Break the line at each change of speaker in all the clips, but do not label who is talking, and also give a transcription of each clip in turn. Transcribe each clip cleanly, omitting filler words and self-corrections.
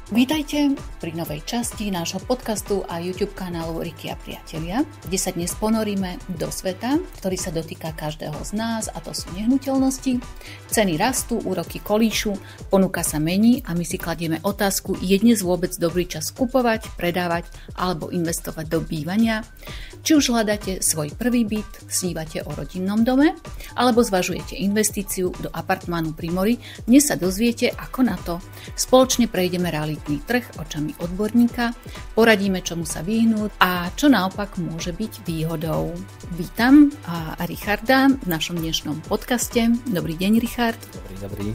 Vítajte pri novej časti nášho podcastu a YouTube kanálu Riky a priatelia, kde sa dnes ponoríme do sveta, ktorý sa dotýka každého z nás, a to sú nehnuteľnosti. Ceny rastú, úroky kolíšu, ponuka sa mení a my si kladieme otázku, je dnes vôbec dobrý čas kupovať, predávať alebo investovať do bývania? Či už hľadáte svoj prvý byt, snívate o rodinnom dome, alebo zvažujete investíciu do apartmánu pri mori, dnes sa dozviete, ako na to. Spoločne prejdeme realitný trh očami odborníka, poradíme, čomu sa vyhnúť a čo naopak môže byť výhodou. Vítam Richarda v našom dnešnom podcaste. Dobrý deň, Richard.
Dobrý.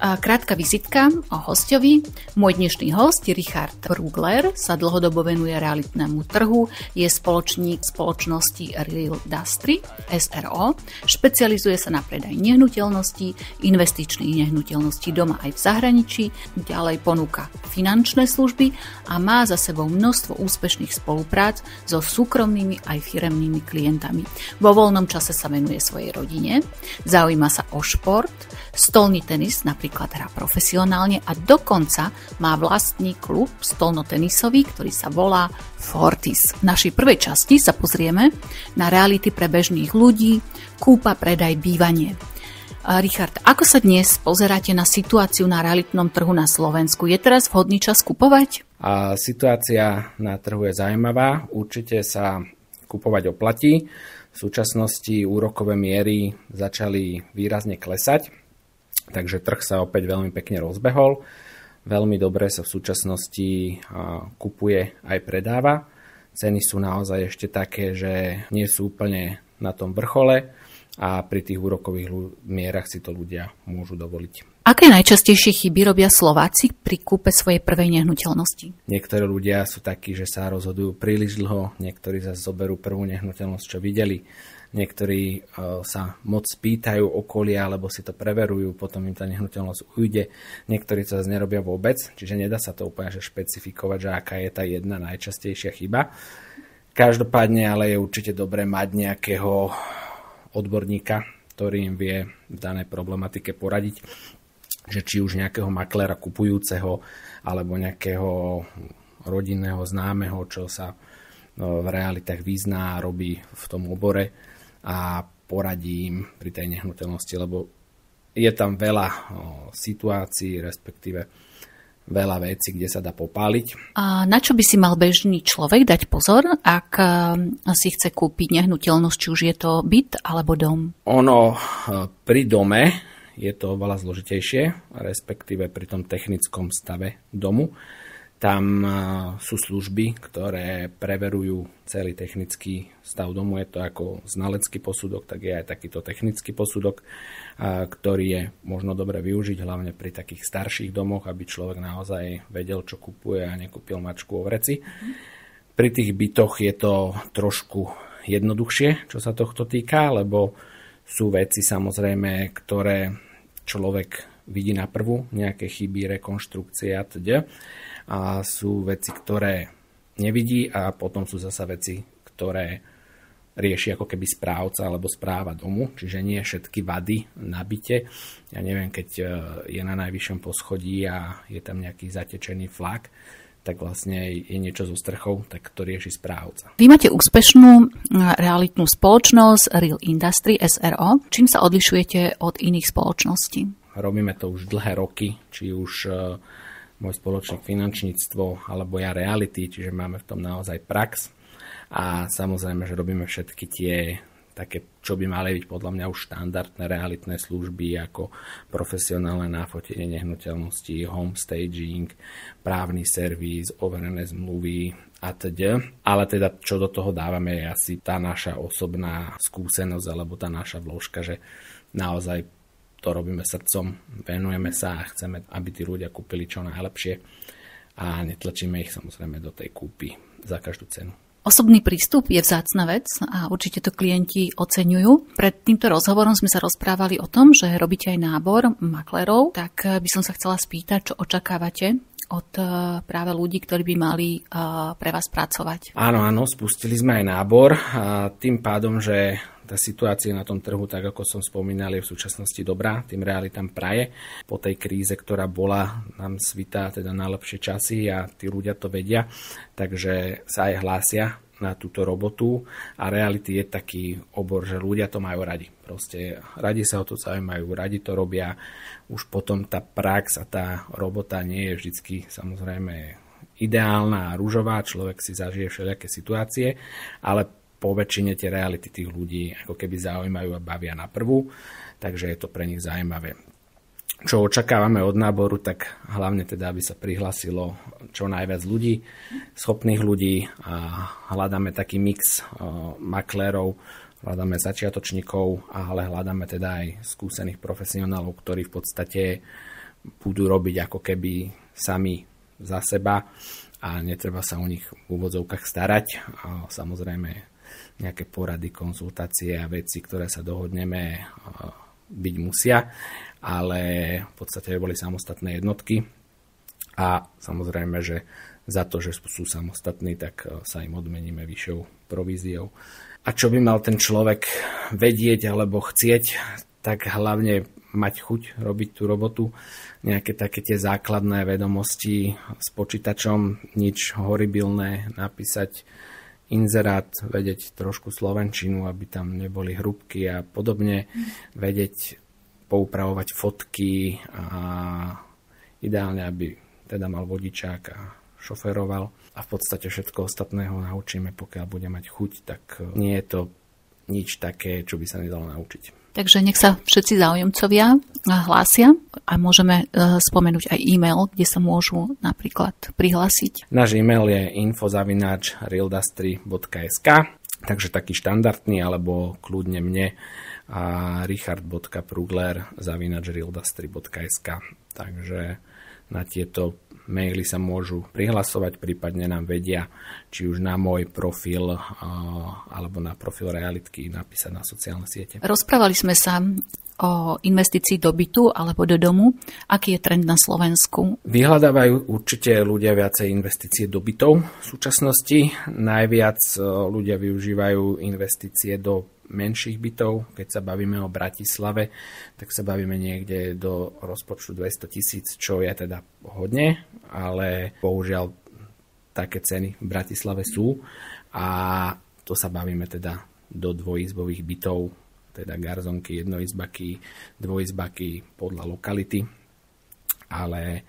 Krátka vizitka o hostovi. Môj dnešný host, Richard Rugler, sa dlhodobo venuje realitnému trhu, je spoločník spoločnosti Real Industry, SRO, špecializuje sa na predaj nehnuteľností, investičných nehnuteľností doma aj v zahraničí, ďalej ponúka finančné služby a má za sebou množstvo úspešných spoluprác so súkromnými aj firemnými klientami. Vo voľnom čase sa venuje svojej rodine, zaujíma sa o šport, stolný tenis napríklad hrá profesionálne a dokonca má vlastný klub stolnotenisový, ktorý sa volá Fortis. V našej prvej časti sa pozrieme na reality pre bežných ľudí, kúpa, predaj, bývanie. Richard, ako sa dnes pozeráte na situáciu na realitnom trhu na Slovensku? Je teraz vhodný čas kupovať?
Situácia na trhu je zaujímavá. Určite sa kupovať oplatí. V súčasnosti úrokové miery začali výrazne klesať, takže trh sa opäť veľmi pekne rozbehol. Veľmi dobre sa v súčasnosti kupuje aj predáva. Ceny sú naozaj ešte také, že nie sú úplne na tom vrchole a pri tých úrokových mierach si to ľudia môžu dovoliť.
Aké najčastejšie chyby robia Slováci pri kúpe svojej prvej nehnuteľnosti?
Niektorí ľudia sú takí, že sa rozhodujú príliš dlho, niektorí zase zoberú prvú nehnuteľnosť, čo videli. Niektorí sa moc pýtajú okolia, alebo si to preverujú, potom im tá nehnuteľnosť ujde. Niektorí sa zase nerobia vôbec, čiže nedá sa to úplne špecifikovať, že aká je tá jedna najčastejšia chyba. Každopádne ale je určite dobré mať nejakého odborníka, ktorý im vie v danej problematike poradiť, že či už nejakého makléra kupujúceho, alebo nejakého rodinného známeho, čo sa v realitách vyzná a robí v tom obore, a poradí im pri tej nehnuteľnosti, lebo je tam veľa situácií, respektíve veľa vecí, kde sa dá popáliť.
A na čo by si mal bežný človek dať pozor, ak si chce kúpiť nehnuteľnosť, či už je to byt alebo dom?
Ono pri dome je to oveľa zložitejšie, respektíve pri tom technickom stave domu. Tam sú služby, ktoré preverujú celý technický stav domu. Je to ako znalecký posudok, tak je aj takýto technický posudok, ktorý je možno dobre využiť, hlavne pri takých starších domoch, aby človek naozaj vedel, čo kupuje a nekúpil mačku o vreci. Pri tých bytoch je to trošku jednoduchšie, čo sa tohto týka, lebo sú veci samozrejme, ktoré človek vidí na prvú, nejaké chyby, rekonštrukcie atď. A sú veci, ktoré nevidí, a potom sú zasa veci, ktoré rieši ako keby správca alebo správa domu, čiže nie všetky vady na byte. Ja neviem, keď je na najvyššom poschodí a je tam nejaký zatečený flak, tak vlastne je niečo so strechou, tak to rieši správca.
Vy máte úspešnú realitnú spoločnosť Real Industry, SRO. Čím sa odlišujete od iných spoločností?
Robíme to už dlhé roky, či už môj spoločník finančníctvo, alebo ja reality, čiže máme v tom naozaj prax. A samozrejme, že robíme všetky tie také, čo by mali byť podľa mňa už štandardné realitné služby, ako profesionálne náfotenie nehnuteľností, home staging, právny servis, overené zmluvy atď. Ale teda, čo do toho dávame, je asi tá naša osobná skúsenosť, alebo tá naša vložka, že naozaj to robíme srdcom, venujeme sa a chceme, aby tí ľudia kúpili čo najlepšie a netlačíme ich samozrejme do tej kúpy za každú cenu.
Osobný prístup je vzácna vec a určite to klienti oceňujú. Pred týmto rozhovorom sme sa rozprávali o tom, že robíte aj nábor maklerov, tak by som sa chcela spýtať, čo očakávate od práve ľudí, ktorí by mali pre vás pracovať.
Áno, spustili sme aj nábor. Tým pádom, že tá situácia na tom trhu, tak ako som spomínal, je v súčasnosti dobrá, tým realitám praje. Po tej kríze, ktorá bola, nám svitá teda najlepšie časy a tí ľudia to vedia, takže sa aj hlásia na túto robotu a reality je taký obor, že ľudia to majú radi. Proste radi sa o to zaujímajú, radi to robia. Už potom tá prax a tá robota nie je vždycky samozrejme ideálna a ružová, človek si zažije všelijaké situácie, ale po väčšine tie reality tých ľudí ako keby zaujímajú a bavia na prvú, takže je to pre nich zaujímavé. Čo očakávame od náboru, tak hlavne teda, aby sa prihlásilo čo najviac ľudí, schopných ľudí a hľadáme taký mix maklérov, hľadáme začiatočníkov, ale hľadáme teda aj skúsených profesionálov, ktorí v podstate budú robiť ako keby sami za seba a netreba sa o nich v úvodzovkách starať. A samozrejme nejaké porady, konzultácie a veci, ktoré sa dohodneme, byť musia, ale v podstate boli samostatné jednotky a samozrejme, že za to, že sú samostatní, tak sa im odmeníme vyššou províziou. A čo by mal ten človek vedieť alebo chcieť, tak hlavne mať chuť robiť tú robotu, nejaké také tie základné vedomosti s počítačom, nič horibilné, napísať inzerát, vedieť trošku slovenčinu, aby tam neboli hrubky a podobne, vedieť poupravovať fotky a ideálne, aby teda mal vodičák a šoferoval. A v podstate všetko ostatného naučíme, pokiaľ bude mať chuť, tak nie je to nič také, čo by sa nedalo naučiť.
Takže nech sa všetci záujemcovia hlásia a môžeme spomenúť aj e-mail, kde sa môžu napríklad prihlásiť.
Náš e-mail je info@realdustry.sk, takže taký štandardný, alebo kľudne mne a richard.prugler@realdustry.sk. Takže na tieto maily sa môžu prihlasovať, prípadne nám vedia, či už na môj profil alebo na profil Realitky napísať na sociálne siete.
Rozprávali sme sa o investícii do bytu alebo do domu. Aký je trend na Slovensku?
Vyhľadávajú určite ľudia viacej investície do bytov v súčasnosti. Najviac ľudia využívajú investície do menších bytov. Keď sa bavíme o Bratislave, tak sa bavíme niekde do rozpočtu 200 000, čo je teda hodne, ale bohužiaľ také ceny v Bratislave sú a to sa bavíme teda do dvojizbových bytov, teda garzonky, jednoizbaky, dvojizbaky podľa lokality, ale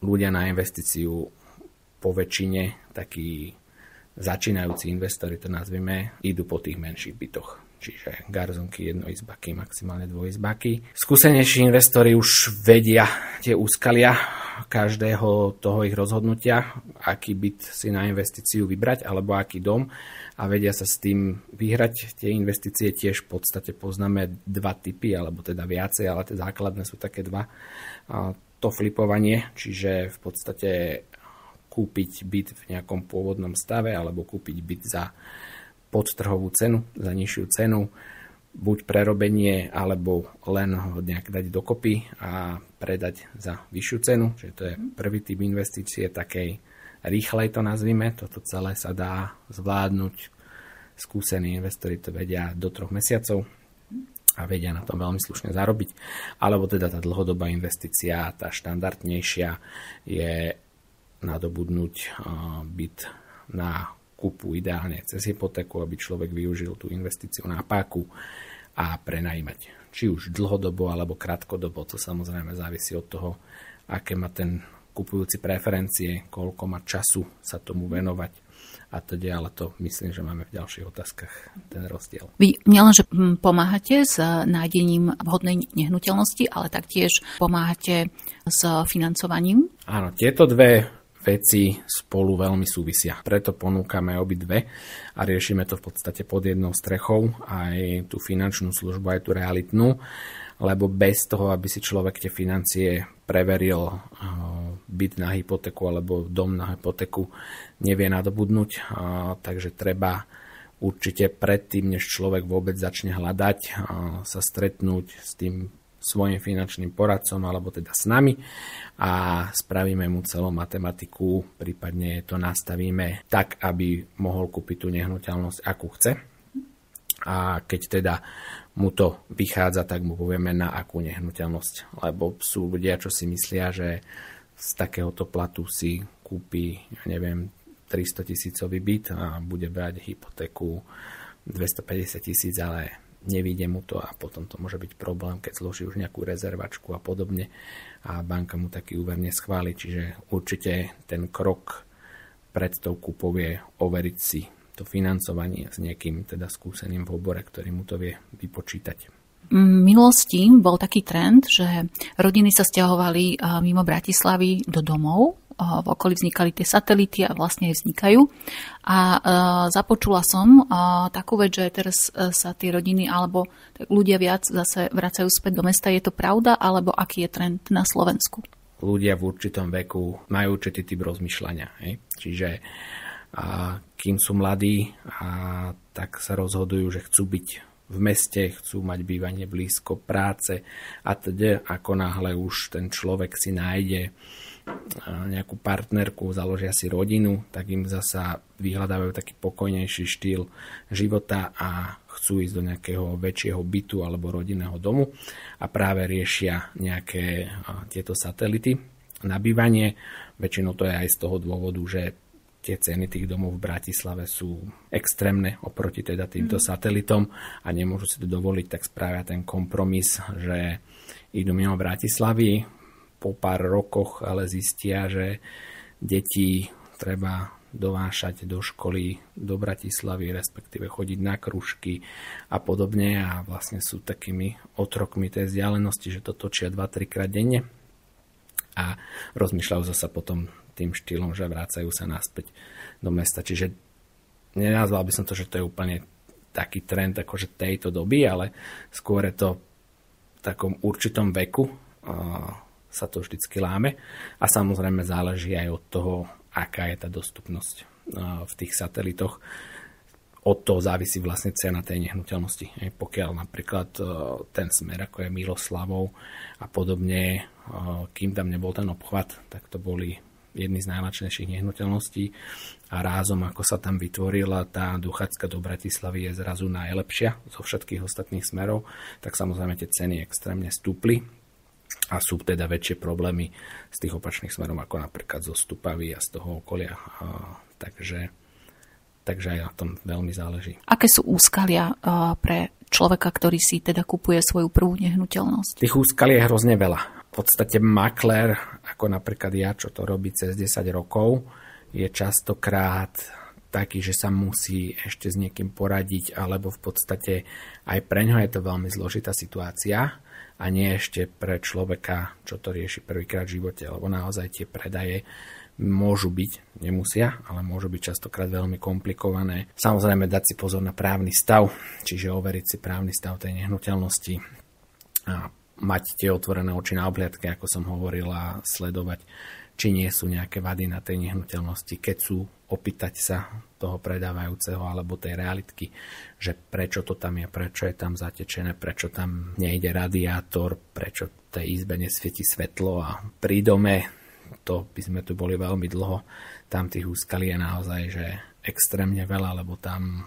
ľudia na investíciu po väčšine takí začínajúci investori, to nazvime, idú po tých menších bytoch. Čiže garzonky, jednoizbaky, maximálne dvojizbaky. Skúsenejší investori už vedia tie úskalia každého toho ich rozhodnutia, aký byt si na investíciu vybrať, alebo aký dom a vedia sa s tým vyhrať. Tie investície tiež v podstate poznáme dva typy, alebo teda viacej, ale tie základné sú také dva. To flipovanie, čiže v podstate kúpiť byt v nejakom pôvodnom stave alebo kúpiť byt za podtrhovú cenu, za nižšiu cenu, buď prerobenie, alebo len ho nejak dať dokopy a predať za vyššiu cenu. Čiže to je prvý typ investície, takej rýchlej to nazvime. Toto celé sa dá zvládnuť. Skúsení investori to vedia do 3 mesiacov a vedia na tom veľmi slušne zarobiť. Alebo teda tá dlhodobá investícia, tá štandardnejšia je nadobudnúť byt na kúpu ideálne cez hypotéku, aby človek využil tú investíciu na páku a prenajímať. Či už dlhodobo alebo krátkodobo, to samozrejme závisí od toho, aké má ten kupujúci preferencie, koľko má času sa tomu venovať a teda, ale to myslím, že máme v ďalších otázkach ten rozdiel.
Vy nielenže pomáhate s nájdením vhodnej nehnuteľnosti, ale taktiež pomáhate s financovaním?
Áno, tieto dve veci spolu veľmi súvisia. Preto ponúkame obidve a riešime to v podstate pod jednou strechou, aj tú finančnú službu, aj tú realitnú, lebo bez toho, aby si človek tie financie preveril, byt na hypotéku alebo dom na hypotéku nevie nadobudnúť, takže treba určite predtým, než človek vôbec začne hľadať, sa stretnúť s tým svojim finančným poradcom alebo teda s nami a spravíme mu celú matematiku, prípadne to nastavíme tak, aby mohol kúpiť tú nehnuteľnosť, akú chce. A keď teda mu to vychádza, tak mu povieme, na akú nehnuteľnosť. Lebo sú ľudia, čo si myslia, že z takéhoto platu si kúpi, 300 000 byt a bude brať hypotéku 250 000, ale nevíde mu to a potom to môže byť problém, keď zloží už nejakú rezervačku a podobne a banka mu taký úver neschváli. Čiže určite ten krok pred tou kúpou je overiť si to financovanie s niekým teda skúseným v obore, ktorý mu to vie vypočítať.
V minulosti bol taký trend, že rodiny sa sťahovali mimo Bratislavy do domov. V okolí vznikali tie satelity a vlastne aj vznikajú. A započula som takú vec, že teraz sa tie rodiny alebo ľudia viac zase vracajú späť do mesta. Je to pravda, alebo aký je trend na Slovensku?
Ľudia v určitom veku majú určitý typ rozmýšľania. Čiže kým sú mladí, tak sa rozhodujú, že chcú byť v meste, chcú mať bývanie blízko práce a teda ako náhle už ten človek si nájde nejakú partnerku, založia si rodinu, tak im zasa vyhľadávajú taký pokojnejší štýl života a chcú ísť do nejakého väčšieho bytu alebo rodinného domu a práve riešia nejaké tieto satelity na bývanie. Väčšinou to je aj z toho dôvodu, že tie ceny tých domov v Bratislave sú extrémne oproti teda týmto satelitom a nemôžu si to dovoliť, tak spravia ten kompromis, že idú mimo Bratislavy, po pár rokoch ale zistia, že deti treba dovášať do školy do Bratislavy, respektíve chodiť na krúžky a podobne a vlastne sú takými otrokmi tej vzdialenosti, že to točia 2-3 krát denne a rozmýšľajú zasa potom tým štýlom, že vracajú sa naspäť do mesta. Čiže nenazval by som to, že to je úplne taký trend akože tejto doby, ale skôr je to v takom určitom veku sa to vždycky láme a samozrejme záleží aj od toho, aká je tá dostupnosť v tých satelitoch. Od toho závisí vlastne cena tej nehnuteľnosti. Pokiaľ napríklad ten smer, ako je Miloslavov a podobne, kým tam nebol ten obchvat, tak to boli jedny z najlačnejších nehnuteľností a rázom, ako sa tam vytvorila tá dochádzka do Bratislavy, je zrazu najlepšia zo všetkých ostatných smerov, tak samozrejme tie ceny extrémne stúpli a sú teda väčšie problémy z tých opačných smerov, ako napríklad zo Stupavy a z toho okolia. Takže aj na tom veľmi záleží.
Aké sú úskalia pre človeka, ktorý si teda kupuje svoju prvú nehnuteľnosť?
Tých úskalí je hrozne veľa. V podstate maklér, ako napríklad ja, čo to robí cez 10 rokov, je častokrát taký, že sa musí ešte s niekým poradiť, alebo v podstate aj pre ňo je to veľmi zložitá situácia a nie ešte pre človeka, čo to rieši prvýkrát v živote, lebo naozaj tie predaje môžu byť, nemusia, ale môžu byť častokrát veľmi komplikované. Samozrejme dať si pozor na právny stav, čiže overiť si právny stav tej nehnuteľnosti a mať tie otvorené oči na obhliadke, ako som hovoril, a sledovať, či nie sú nejaké vady na tej nehnuteľnosti, keď sú, opýtať sa toho predávajúceho alebo tej realitky, že prečo to tam je, prečo je tam zatečené, prečo tam nejde radiátor, prečo tej izbe nesvieti svetlo a pri dome, to by sme tu boli veľmi dlho, tam tých úskalí je naozaj že extrémne veľa, lebo tam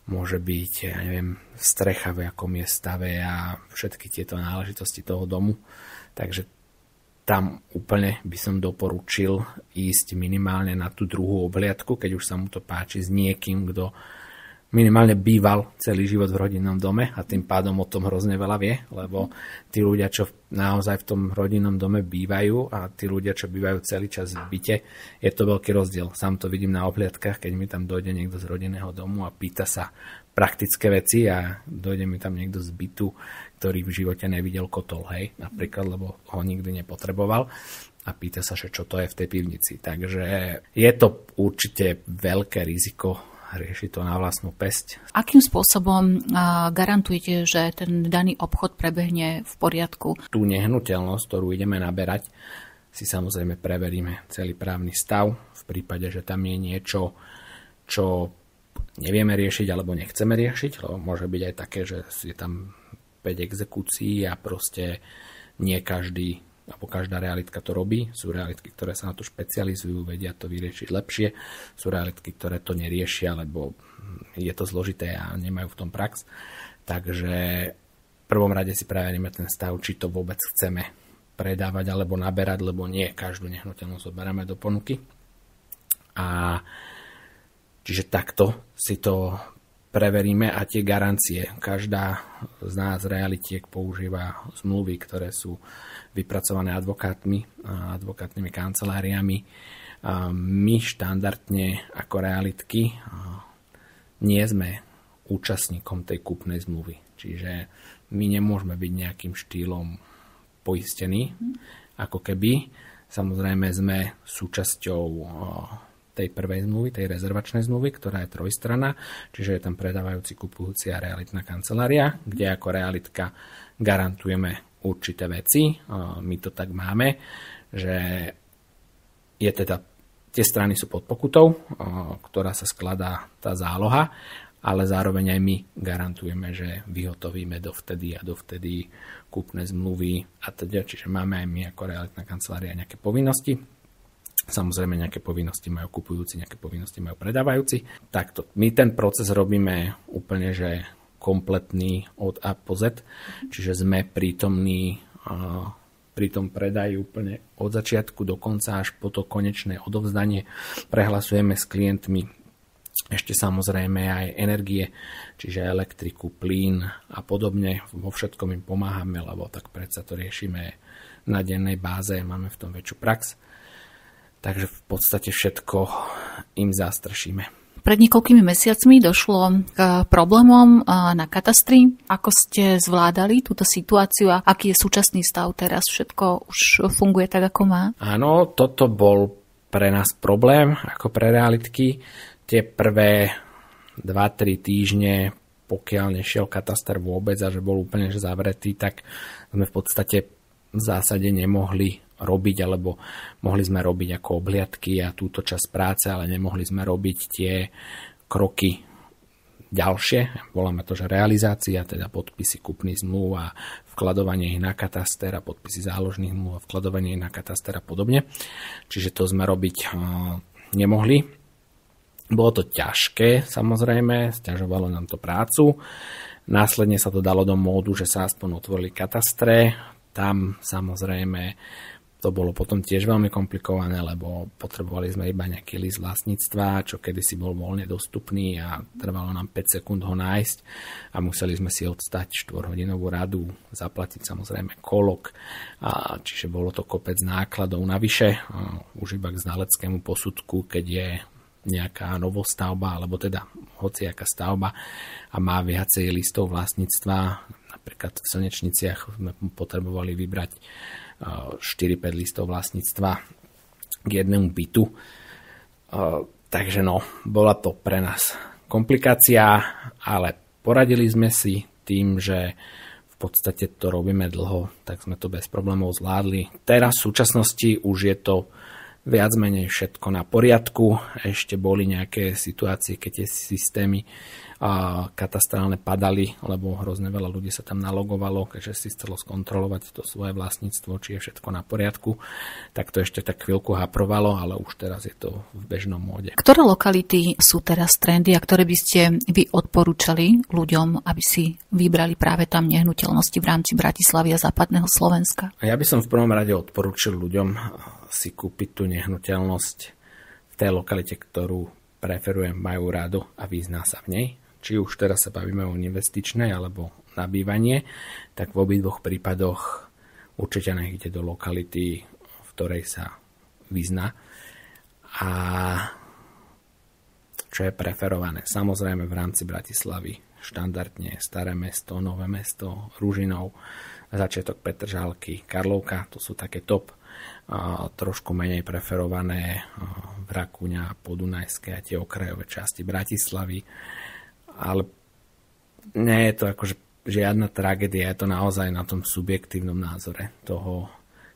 môže byť, ja neviem, strecha v akom je stave a všetky tieto náležitosti toho domu. Takže tam úplne by som doporučil ísť minimálne na tú druhú obhliadku, keď už sa mu to páči, s niekým, kto minimálne býval celý život v rodinnom dome a tým pádom o tom hrozne veľa vie, lebo tí ľudia, čo naozaj v tom rodinnom dome bývajú a tí ľudia, čo bývajú celý čas v byte, je to veľký rozdiel. Sám to vidím na obhliadkách, keď mi tam dojde niekto z rodinného domu a pýta sa praktické veci a dojde mi tam niekto z bytu, ktorý v živote nevidel kotol, hej, napríklad, lebo ho nikdy nepotreboval a pýta sa, že čo to je v tej pivnici. Takže je to určite veľké riziko riešiť to na vlastnú päsť.
Akým spôsobom garantujete, že ten daný obchod prebehne v poriadku?
Tú nehnuteľnosť, ktorú ideme naberať, si samozrejme preveríme celý právny stav. V prípade, že tam je niečo, čo nevieme riešiť alebo nechceme riešiť, lebo môže byť aj také, že je tam 5 exekúcií a proste nie každý alebo každá realitka to robí. Sú realitky, ktoré sa na to špecializujú, vedia to vyriešiť lepšie. Sú realitky, ktoré to neriešia, lebo je to zložité a nemajú v tom prax. Takže v prvom rade si preveríme ten stav, či to vôbec chceme predávať alebo naberať, lebo nie každú nehnuteľnosť odberáme do ponuky. A čiže takto si to preveríme a tie garancie. Každá z nás realitiek používa zmluvy, ktoré sú vypracované advokátnymi kanceláriami. My štandardne ako realitky nie sme účastníkom tej kúpnej zmluvy. Čiže my nemôžeme byť nejakým štýlom poistení, ako keby. Samozrejme sme súčasťou tej prvej zmluvy, tej rezervačnej zmluvy, ktorá je trojstranná, čiže je tam predávajúci, kupujúci a realitná kancelária, kde ako realitka garantujeme určité veci. My to tak máme, že je teda, tie strany sú pod pokutou, ktorá sa skladá tá záloha, ale zároveň aj my garantujeme, že vyhotovíme dovtedy a dovtedy kúpne zmluvy a teda, čiže máme aj my ako realitná kancelária nejaké povinnosti. Samozrejme nejaké povinnosti majú kupujúci, nejaké povinnosti majú predávajúci. Takto. My ten proces robíme úplne, že kompletný od A po Z, čiže sme prítomní pri tom predaji úplne od začiatku do konca až po to konečné odovzdanie. Prehlasujeme s klientmi ešte samozrejme aj energie, čiže elektriku, plyn a podobne. Vo všetkom im pomáhame, lebo tak predsa to riešime na dennej báze, máme v tom väčšiu prax. Takže v podstate všetko im zastrešíme.
Pred niekoľkými mesiacmi došlo k problémom na katastri. Ako ste zvládali túto situáciu a aký je súčasný stav teraz? Všetko už funguje tak, ako má?
Áno, toto bol pre nás problém, ako pre realitky. Tie prvé 2-3 týždne, pokiaľ nešiel kataster vôbec a že bol úplne zavretý, tak sme v podstate v zásade nemohli robiť, alebo mohli sme robiť ako obhliadky a túto časť práce, ale nemohli sme robiť tie kroky ďalšie. Voláme to, že realizácia, teda podpisy kúpnych zmluv a vkladovanie ich na kataster a podpisy záložných zmluv a vkladovanie ich na kataster a podobne. Čiže to sme robiť nemohli. Bolo to ťažké, samozrejme, sťažovalo nám to prácu. Následne sa to dalo do módu, že sa aspoň otvorili katastre. Tam samozrejme to bolo potom tiež veľmi komplikované, lebo potrebovali sme iba nejaký list vlastníctva, čo kedysi bol voľne dostupný a trvalo nám 5 sekúnd ho nájsť a museli sme si odstať 4-hodinovú radu, zaplatiť samozrejme kolok, čiže bolo to kopec nákladov navyše, už iba k znaleckému posudku, keď je nejaká novostavba, alebo teda hociaká stavba a má viacej listov vlastníctva. Napríklad v Slnečniciach sme potrebovali vybrať 4-5 listov vlastníctva k jednému bytu. Takže bola to pre nás komplikácia, ale poradili sme si tým, že v podstate to robíme dlho, tak sme to bez problémov zvládli. Teraz v súčasnosti už je to viac menej všetko na poriadku. Ešte boli nejaké situácie, keď tie systémy katastrálne padali, lebo hrozne veľa ľudí sa tam nalogovalo, keďže si chcelo skontrolovať to svoje vlastníctvo, či je všetko na poriadku. Tak to ešte tak chvíľku haprovalo, ale už teraz je to v bežnom móde. Ktoré
lokality sú teraz trendy a ktoré by ste vy odporúčali ľuďom, aby si vybrali práve tam nehnuteľnosti v rámci Bratislavy a západného Slovenska?
Ja by som v prvom rade odporúčil ľuďom si kúpiť tú nehnuteľnosť v tej lokalite, ktorú preferujem, majú rado a vyzná sa v nej. Či už teraz sa bavíme o investičnej alebo na bývanie, tak v obidvoch prípadoch určite nech ide do lokality, v ktorej sa vyzná. A čo je preferované? Samozrejme v rámci Bratislavy štandardne Staré mesto, Nové mesto, Ružinov, začiatok Petržalky, Karlovka, to sú také top. Trošku menej preferované Vrakuňa, Podunajské a tie okrajové časti Bratislavy. Ale nie je to akože žiadna tragédia, je to naozaj na tom subjektívnom názore toho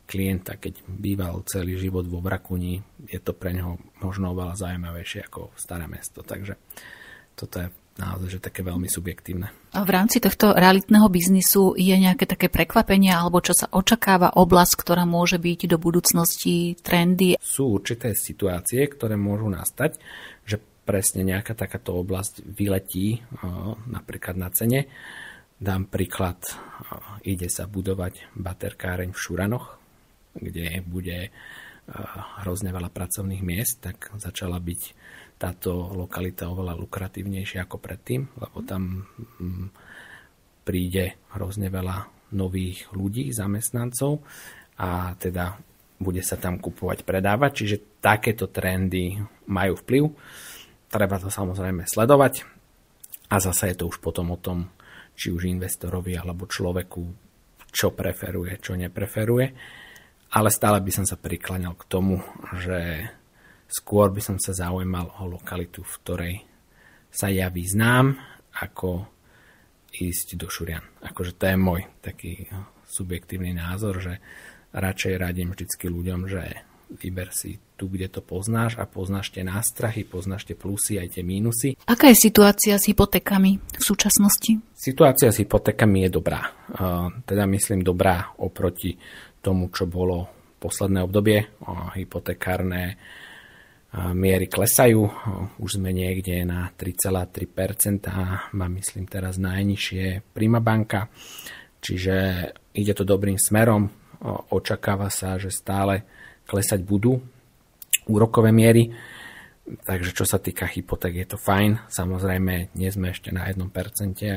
klienta. Keď býval celý život vo Vrakuni, je to pre neho možno oveľa zaujímavejšie ako Staré mesto. Takže toto je naozaj že také veľmi subjektívne.
A v rámci tohto realitného biznisu je nejaké také prekvapenie alebo čo sa očakáva oblasť, ktorá môže byť do budúcnosti trendy?
Sú určité situácie, ktoré môžu nastať, že presne nejaká takáto oblasť vyletí napríklad na cene. Dám príklad, ide sa budovať baterkáreň v Šuranoch, kde bude hrozne veľa pracovných miest, tak začala byť táto lokalita oveľa lukratívnejšia ako predtým, lebo tam príde hrozne veľa nových ľudí, zamestnancov a teda bude sa tam kupovať, predávať, čiže takéto trendy majú vplyv. Treba to samozrejme sledovať a zase je to už potom o tom, či už investorovi alebo človeku, čo preferuje, čo nepreferuje. Ale stále by som sa prikláňal k tomu, že skôr by som sa zaujímal o lokalitu, v ktorej sa ja vyznám, ako ísť do Šurian. Akože to je môj taký subjektívny názor, že radšej radím vždycky ľuďom, že vyber si tu, kde to poznáš a poznáš tie nástrahy, poznáš tie plusy aj tie mínusy.
Aká je situácia s hypotékami v súčasnosti?
Situácia s hypotékami je dobrá. Teda myslím dobrá oproti tomu, čo bolo posledné obdobie. Hypotekárne miery klesajú. Už sme niekde na 3,3% a mám myslím teraz najnižšie Prima banka. Čiže ide to dobrým smerom. Očakáva sa, že stále klesať budú úrokové miery. Takže čo sa týka hypoték, je to fajn. Samozrejme, nie sme ešte na 1%,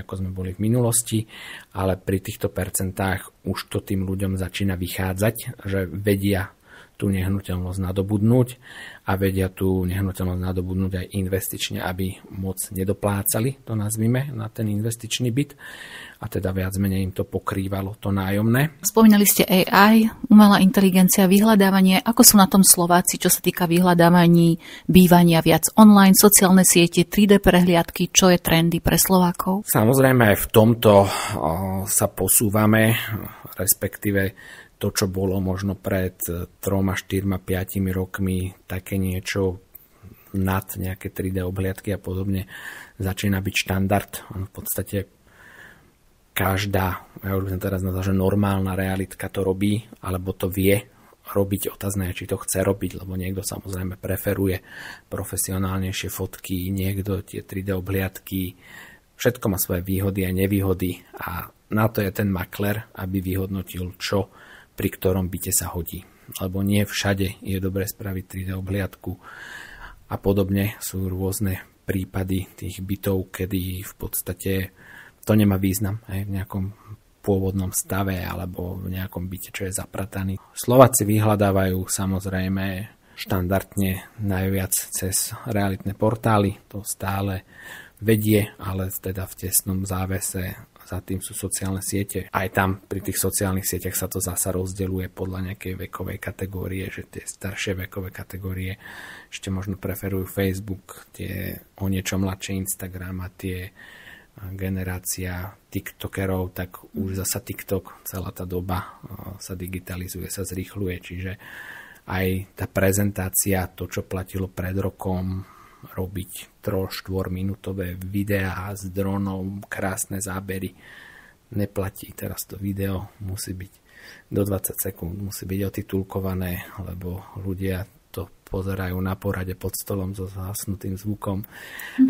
ako sme boli v minulosti, ale pri týchto percentách už to tým ľuďom začína vychádzať, že vedia tú nehnuteľnosť nadobudnúť a vedia tú nehnuteľnosť nadobudnúť aj investične, aby moc nedoplácali, to nazvime, na ten investičný byt a teda viac menej im to pokrývalo to nájomné.
Spomínali ste AI, umelá inteligencia, vyhľadávanie. Ako sú na tom Slováci, čo sa týka vyhľadávaní, bývania, viac online, sociálne siete, 3D prehliadky, čo je trendy pre Slovákov?
Samozrejme aj v tomto sa posúvame, respektíve to, čo bolo možno pred 3, 4, 5 rokmi, také niečo nad nejaké 3D obhliadky a podobne, začína byť štandard. V podstate každá, ja už som teraz nazval, že normálna realitka to robí, alebo to vie robiť. Otázne je, či to chce robiť, lebo niekto samozrejme preferuje profesionálnejšie fotky, niekto tie 3D obhliadky. Všetko má svoje výhody a nevýhody a na to je ten makler, aby vyhodnotil, čo pri ktorom byte sa hodí. Lebo nie všade je dobre spraviť 3D obhliadku a podobne. Sú rôzne prípady tých bytov, kedy v podstate to nemá význam aj v nejakom pôvodnom stave alebo v nejakom byte, čo je zaprataný. Slováci vyhľadávajú samozrejme štandardne najviac cez realitné portály. To stále vedie, ale teda v tesnom závese. Za tým sú sociálne siete. Aj tam pri tých sociálnych sieťach sa to zasa rozdeľuje podľa nejakej vekovej kategórie, že tie staršie vekové kategórie ešte možno preferujú Facebook, tie o niečo mladšie Instagram a tie generácia TikTokerov, tak už zasa TikTok, celá tá doba sa digitalizuje, sa zrýchľuje, čiže aj tá prezentácia, to, čo platilo pred rokom, robiť 3-4 minútové videá s dronom, krásne zábery, neplatí. Teraz to video musí byť do 20 sekúnd, musí byť otitulkované, lebo ľudia to pozerajú na porade pod stolom so zhasnutým zvukom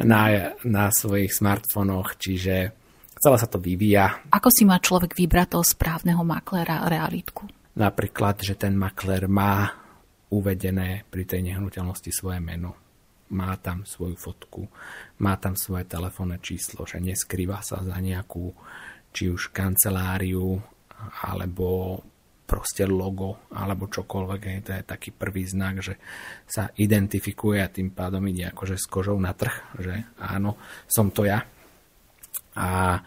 na svojich smartfónoch, čiže celé sa to vyvíja.
Ako si má človek vybrať toho správneho maklera realitku?
Napríklad, že ten makler má uvedené pri tej nehnuteľnosti svoje meno. Má tam svoju fotku, má tam svoje telefónne číslo, že neskrýva sa za nejakú či už kanceláriu, alebo proste logo, alebo čokoľvek. To je taký prvý znak, že sa identifikuje a tým pádom ide akože s kožou na trh, že áno, som to ja. A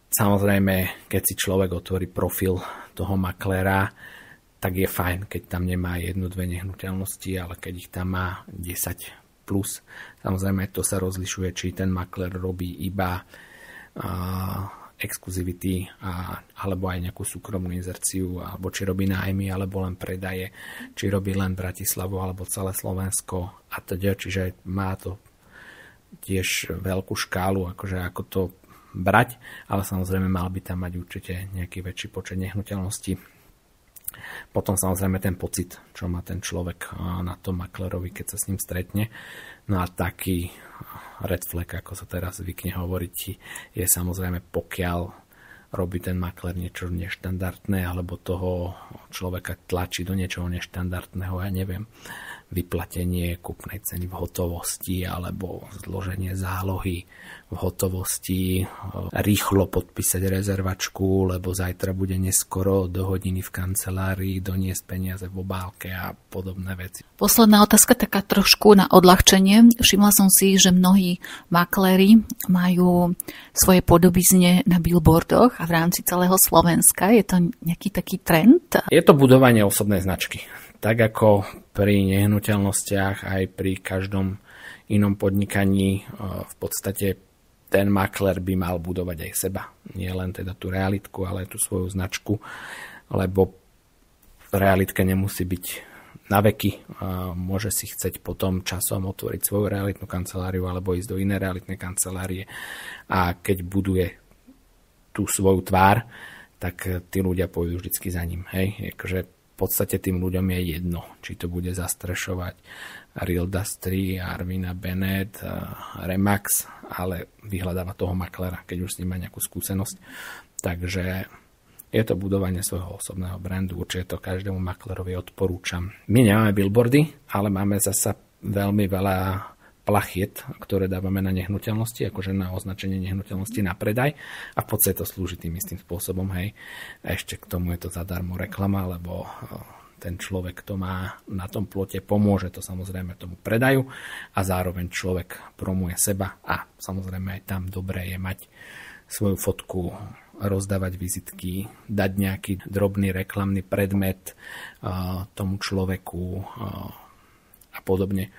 samozrejme, keď si človek otvorí profil toho maklera, tak je fajn, keď tam nemá 1-2 nehnuteľnosti, ale keď ich tam má 10 plus. Samozrejme, to sa rozlišuje, či ten makler robí iba exkluzivity alebo aj nejakú súkromnú inzerciu, alebo či robí nájmy, alebo len predaje, či robí len Bratislavu, alebo celé Slovensko a teda. Čiže má to tiež veľkú škálu, akože ako to brať, ale samozrejme mal by tam mať určite nejaký väčší počet nehnuteľností. Potom samozrejme ten pocit, čo má ten človek na tom maklerovi, keď sa s ním stretne. No a taký red flag, ako sa teraz zvykne hovoriť, je samozrejme, pokiaľ robí ten makler niečo neštandardné, alebo toho človeka tlačí do niečoho neštandardného, ja neviem, vyplatenie kúpnej ceny v hotovosti, alebo zloženie zálohy v hotovosti, rýchlo podpísať rezervačku, lebo zajtra bude neskoro, do hodiny v kancelárii, doniesť peniaze v obálke a podobné veci.
Posledná otázka, taká trošku na odľahčenie. Všimla som si, že mnohí makléri majú svoje podobizne na billboardoch a v rámci celého Slovenska. Je to nejaký taký trend?
Je to budovanie osobnej značky. Tak ako pri nehnuteľnostiach, aj pri každom inom podnikaní, v podstate ten makler by mal budovať aj seba. Nie len teda tú realitku, ale aj tú svoju značku, lebo realitka nemusí byť na veky. Môže si chceť potom časom otvoriť svoju realitnú kanceláriu alebo ísť do inej realitnej kancelárie. A keď buduje tú svoju tvár, tak tí ľudia pôjdu vždycky za ním. Hej? Akože v podstate tým ľuďom je jedno, či to bude zastrešovať Real Dastry, Arvina Bennett, Remax, ale vyhľadáva toho maklera, keď už s ním má nejakú skúsenosť. Takže je to budovanie svojho osobného brandu, určite to každému maklerovi odporúčam. My nemáme billboardy, ale máme zasa veľmi veľa plachiet, ktoré dávame na nehnuteľnosti, akože na označenie nehnuteľnosti na predaj a v podstate to slúži tým istým spôsobom, hej. A ešte k tomu je to zadarmo reklama, lebo ten človek, kto má na tom plote, pomôže to samozrejme tomu predaju a zároveň človek promuje seba a samozrejme aj tam dobré je mať svoju fotku, rozdávať vizitky, dať nejaký drobný reklamný predmet tomu človeku a podobne.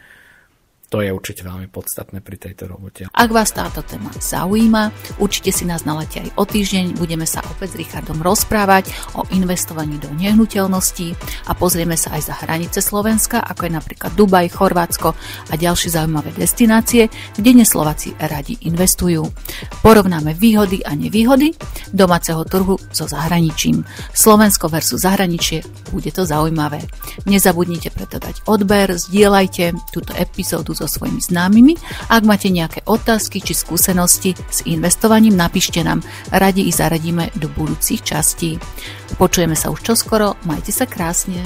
To je určite veľmi podstatné pri tejto robote.
Ak vás táto téma zaujíma, určite si nás naladte aj o týždeň. Budeme sa opäť s Richardom rozprávať o investovaní do nehnuteľností a pozrieme sa aj za hranice Slovenska, ako je napríklad Dubaj, Chorvátsko a ďalšie zaujímavé destinácie, kde Slováci radi investujú. Porovnáme výhody a nevýhody domáceho trhu so zahraničím. Slovensko versus zahraničie, bude to zaujímavé. Nezabudnite preto dať odber, zdieľajte túto epizódu so svojimi známymi. Ak máte nejaké otázky či skúsenosti s investovaním, napíšte nám, radi ich zaradíme do budúcich častí. Počujeme sa už čoskoro, majte sa krásne.